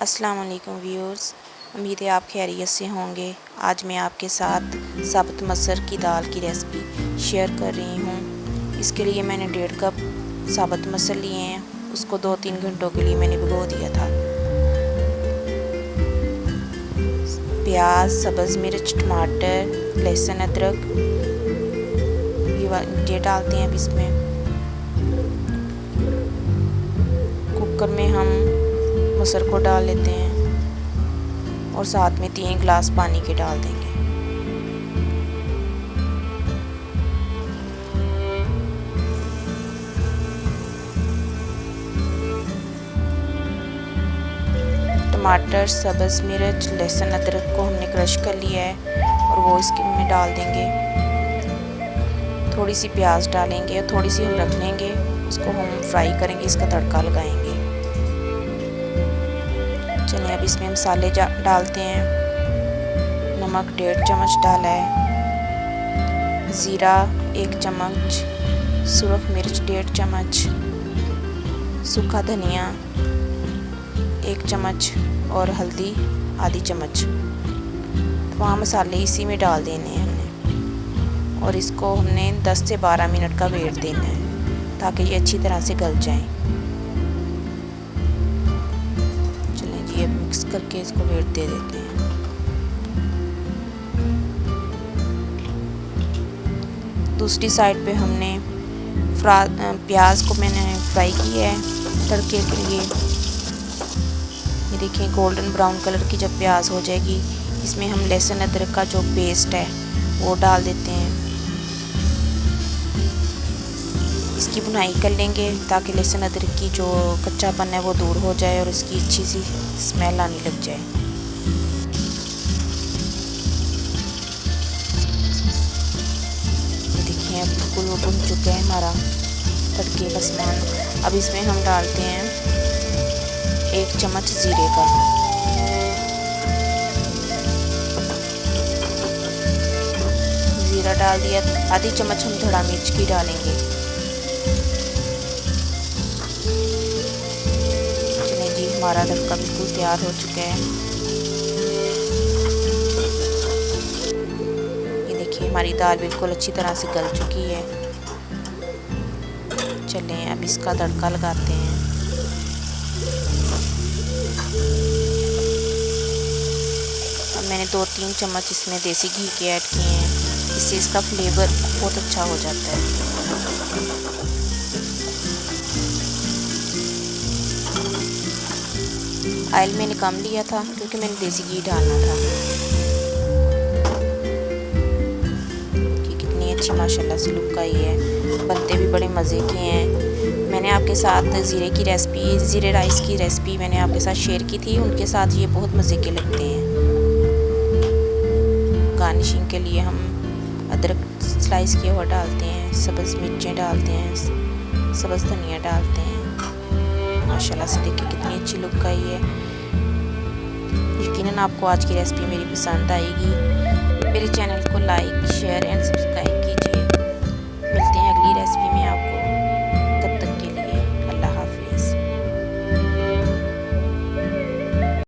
अस्सलाम वालेकुम व्यूअर्स, उम्मीद है आप खैरियत से होंगे। आज मैं आपके साथ साबुत मसर की दाल की रेसिपी शेयर कर रही हूँ। इसके लिए मैंने 1.5 कप साबुत मसर लिए हैं। उसको 2-3 घंटों के लिए मैंने भिगो दिया था। प्याज, सब्ज़ मिर्च, टमाटर, लहसुन, अदरक ये डालते हैं अब इसमें। कुकर में हम मसर को डाल लेते हैं और साथ में 3 गिलास पानी के डाल देंगे। टमाटर, सब्ज़ मिर्च, लहसुन, अदरक को हमने क्रश कर लिया है और वो इसमें डाल देंगे। थोड़ी सी प्याज डालेंगे और थोड़ी सी हम रख लेंगे, उसको हम फ्राई करेंगे, इसका तड़का लगाएंगे। चलिए अब इसमें मसाले डालते हैं। नमक 1.5 चम्मच डाला है, ज़ीरा 1 चम्मच, सुरख मिर्च 1.5 चम्मच, सूखा धनिया 1 चम्मच और हल्दी आधी चम्मच। वहाँ मसाले इसी में डाल देने हैं हमने और इसको हमने 10 से 12 मिनट का वेट देना है ताकि ये अच्छी तरह से गल जाए। चलें जी, अब मिक्स करके इसको वेट दे देते हैं। दूसरी साइड पे हमने प्याज को मैंने फ्राई किया है तड़के के लिए। ये देखिए गोल्डन ब्राउन कलर की जब प्याज हो जाएगी, इसमें हम लहसुन अदरक का जो पेस्ट है वो डाल देते हैं। इसकी भुनाई कर लेंगे ताकि लहसुन अदरक की जो कच्चापन है वो दूर हो जाए और इसकी अच्छी सी स्मेल आने लग जाए। ये देखिए अब बिल्कुल वो भुन चुका है हमारा तड़के का सामान। अब इसमें हम डालते हैं 1 चम्मच ज़ीरे का, ज़ीरा डाल दिया। आधी चम्मच हम धड़ा मिर्च की डालेंगे। चलिए जी, हमारा तड़का बिल्कुल तैयार हो चुका है। ये देखिए हमारी दाल बिल्कुल अच्छी तरह से गल चुकी है। चलें अब इसका तड़का लगाते हैं। अब मैंने 2-3 चम्मच इसमें देसी घी के ऐड किए हैं, इससे इसका फ्लेवर बहुत अच्छा हो जाता है। ऑयल मैंने कम लिया था क्योंकि मैंने देसी घी डालना था। कि कितनी अच्छी माशाल्लाह से लुक आई है, बनते भी बड़े मज़े के हैं। मैंने आपके साथ ज़ीरे राइस की रेसिपी मैंने आपके साथ शेयर की थी, उनके साथ ये बहुत मज़े के लगते हैं। गार्निशिंग के लिए हम अदरक स्लाइस किया हुआ डालते हैं, सब्ज़ मिर्चें डालते हैं, सब्ज़ धनिया डालते हैं। माशाल्लाह से देखिए कितनी अच्छी लुक आई है। यकीनन आपको आज की रेसिपी मेरी पसंद आएगी। मेरे चैनल को लाइक, शेयर एंड सब्सक्राइब कीजिए। मिलते हैं अगली रेसिपी में आपको।